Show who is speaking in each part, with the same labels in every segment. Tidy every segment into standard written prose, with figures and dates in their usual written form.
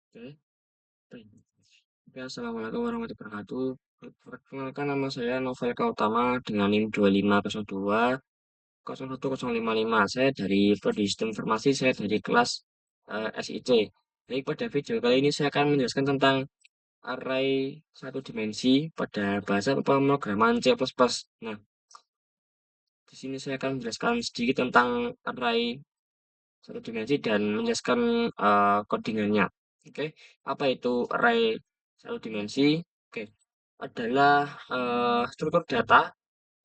Speaker 1: Oke, baik. Oke, assalamualaikum warahmatullahi wabarakatuh. Perkenalkan, nama saya Novel Kautama dengan NIM 25020101055. Saya dari Prodi Sistem Informasi, saya dari kelas SIC. Baik, pada video kali ini saya akan menjelaskan tentang array satu dimensi pada bahasa pemrograman C++. Nah, di sini saya akan menjelaskan sedikit tentang array satu dimensi dan menjelaskan codingannya. Oke, apa itu array satu dimensi? Oke, adalah struktur data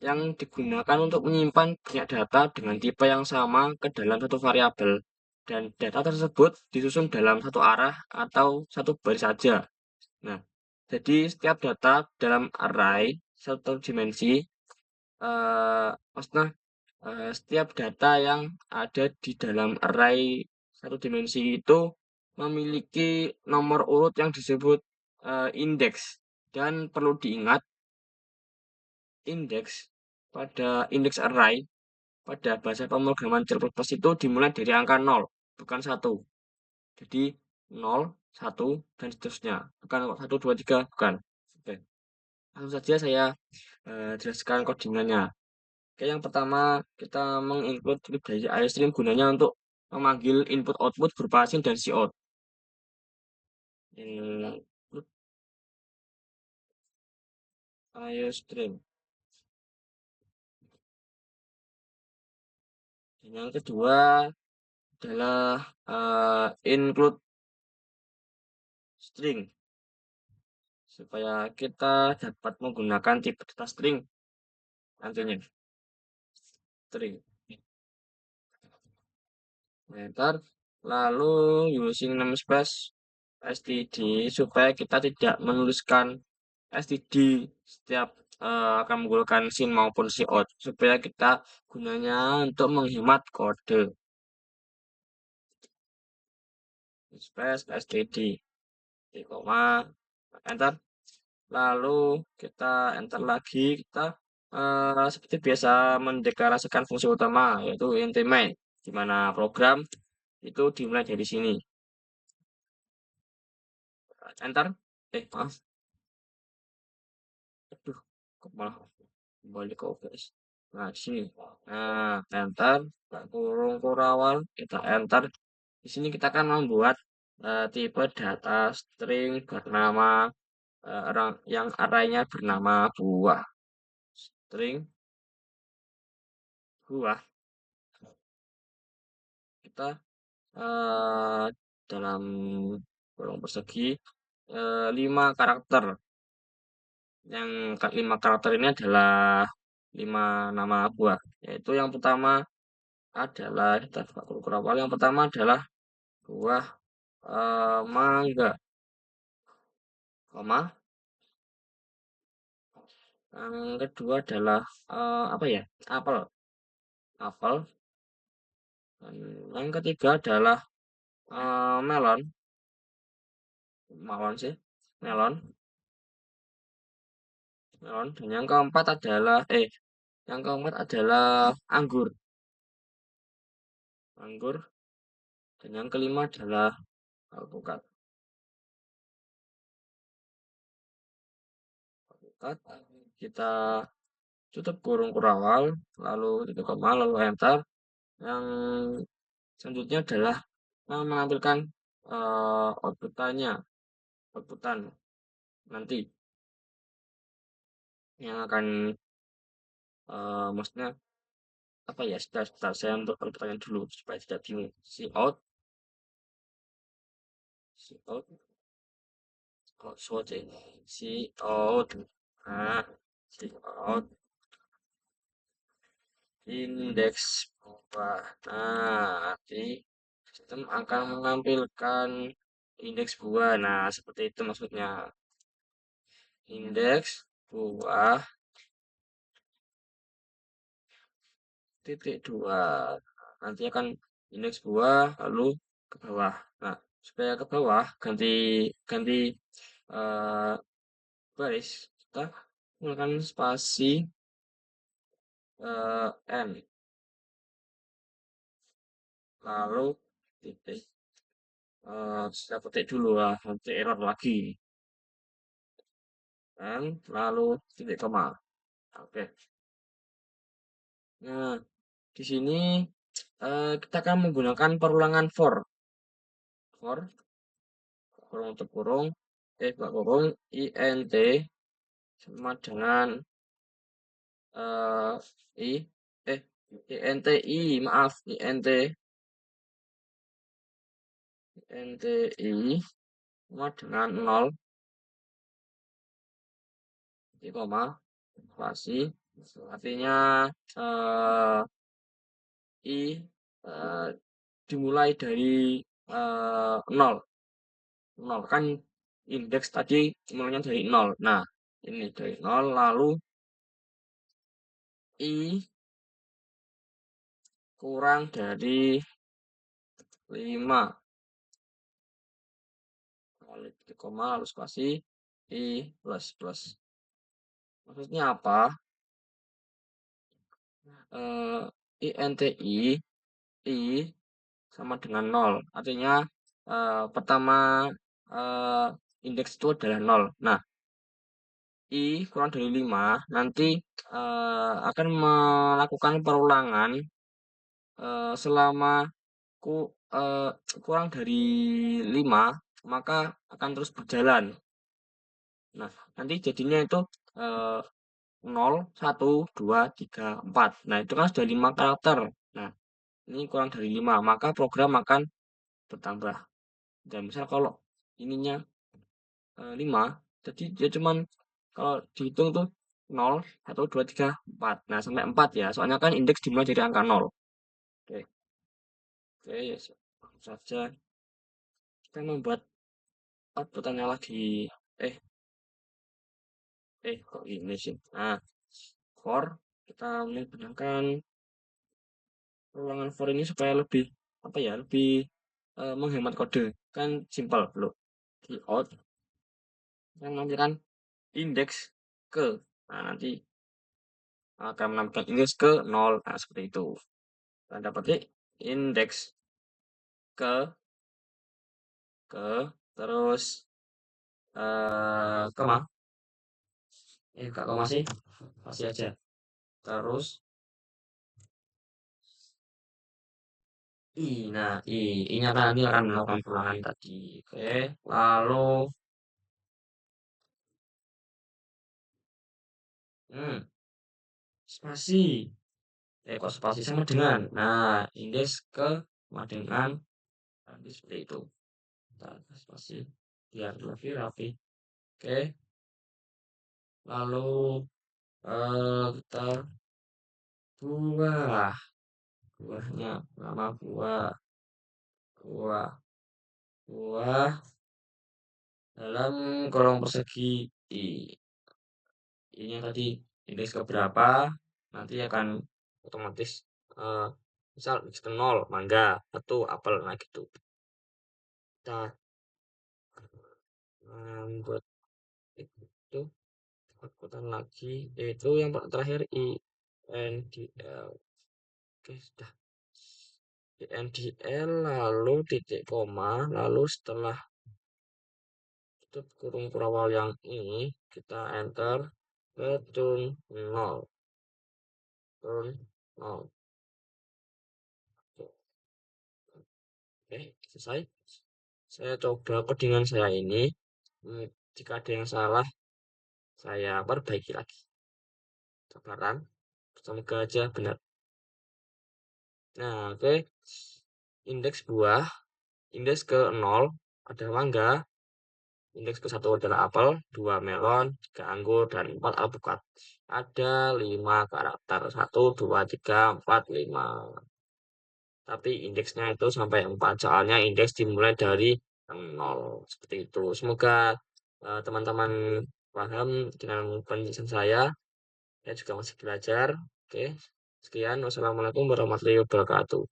Speaker 1: yang digunakan untuk menyimpan banyak data dengan tipe yang sama ke dalam satu variabel. Dan data tersebut disusun dalam satu arah atau satu baris saja. Nah, jadi setiap data dalam array satu dimensi, maksudnya setiap data yang ada di dalam array satu dimensi itu memiliki nomor urut yang disebut indeks. Dan perlu diingat, indeks indeks array pada bahasa pemrograman C++ itu dimulai dari angka 0, bukan 1. Jadi 0, 1, dan seterusnya. Bukan 1, 2, 3, bukan. Oke. Langsung saja saya jelaskan codingannya. Oke, yang pertama kita menginclude libdai iostream gunanya untuk memanggil input output berupa sin dan cout. Include iostream. Dan yang kedua adalah include string supaya kita dapat menggunakan tipe data string nantinya. String. Enter. Lalu using namespace std supaya kita tidak menuliskan std setiap akan menggunakan sin maupun cout supaya kita gunanya untuk menghemat kode. Space std di koma enter. Lalu kita enter lagi, kita seperti biasa mendeklarasikan fungsi utama yaitu int main, di mana program itu dimulai dari sini. Enter. Maaf. Aduh, kok malah balik ke OBS. Nah, di sini. Nah, enter, kurung kurawal, kita enter. Di sini kita akan membuat tipe data string bernama yang arraynya bernama buah. String buah. Kita dalam kolom persegi 5 karakter. Yang 5 karakter ini adalah 5 nama buah. Yaitu yang pertama adalah, kita buka kurung awal, yang pertama adalah buah mangga, koma. Yang kedua adalah apa ya? Apel, apel. Dan yang ketiga adalah melon, melon sih, melon, melon. Dan yang keempat adalah anggur, anggur. Dan yang kelima adalah alpukat, alpukat. Kita tutup kurung kurawal, lalu titik koma, lalu enter. Yang selanjutnya adalah menampilkan outputan nanti yang akan maksudnya apa ya, sebentar saya untuk outputannya dulu supaya tidak bingung. Cout cout nah cout indeks buah. Nah, nanti sistem akan menampilkan indeks buah. Nah, seperti itu maksudnya. Indeks buah titik dua. Nanti akan indeks buah lalu ke bawah. Nah, supaya ke bawah ganti ganti eh, baris, kita menggunakan spasi n, lalu titik Saya petik dulu lah, nanti error lagi. Dan lalu titik koma. Oke. Nah, di sini kita akan menggunakan perulangan for kurung tutup kurung, buka kurung, int sama dengan eh i eh inti maaf inti sama dengan 0 titik koma spasi artinya eh i eh, dimulai dari 0 0 kan indeks tadi mulainya dari 0. Nah, ini dari 0 lalu i kurang dari 5 lalu titik koma lalu spasi i plus plus. Maksudnya apa? INTI i sama dengan 0. Artinya pertama eh, indeks itu adalah 0. Nah, i kurang dari 5 nanti akan melakukan perulangan selama ku, eh, kurang dari 5 maka akan terus berjalan. Nah, nanti jadinya itu eh, 0, 1, 2, 3, 4. Nah, itu kan sudah 5 karakter. Nah, ini kurang dari 5 maka program akan bertambah. Dan misal kalau ininya 5, jadi dia cuman kalau dihitung tuh 0, 1, 2, 3, 4. Nah, sampai 4 ya. Soalnya kan indeks dimulai dari angka 0. Oke, oke ya saja. Kita membuat outputannya lagi. Eh, kok ini sih? Nah, for kita menggunakan ruangan for ini supaya lebih apa ya lebih menghemat kode kan simpel loh di out kan nanti kan indeks ke nah nanti akan menampilkan indeks ke 0 nah seperti itu dan dapat indeks ke terus koma kak koma sih masih aja terus nah i nya kan nanti akan melakukan perulangan tadi oke lalu hmm, spasi kok spasi sama dengan nah indeks ke sama dengan nanti seperti itu kita spasi biar lebih rapi oke lalu kita buah buahnya nama buah buah buah dalam kolom persegi i ini tadi indeks ke berapa nanti akan otomatis eh, misal indeks ke 0 mangga 1 apel nah gitu kita buat itu ikutan lagi yaitu yang terakhir INDL oke sudah INDL lalu titik koma lalu setelah tutup kurung kurawal yang ini kita enter ke turn 0 turn 0 oke selesai saya coba codingan saya ini jika ada yang salah saya perbaiki lagi sabaran semoga aja benar nah oke indeks buah indeks ke 0 ada mangga indeks ke satu adalah apel 2 melon 3 anggur dan 4 alpukat ada 5 karakter 1, 2, 3, 4, 5 tapi indeksnya itu sampai 4 soalnya indeks dimulai dari 0 seperti itu semoga teman-teman paham dengan penjelasan saya juga masih belajar oke sekian wassalamualaikum warahmatullahi wabarakatuh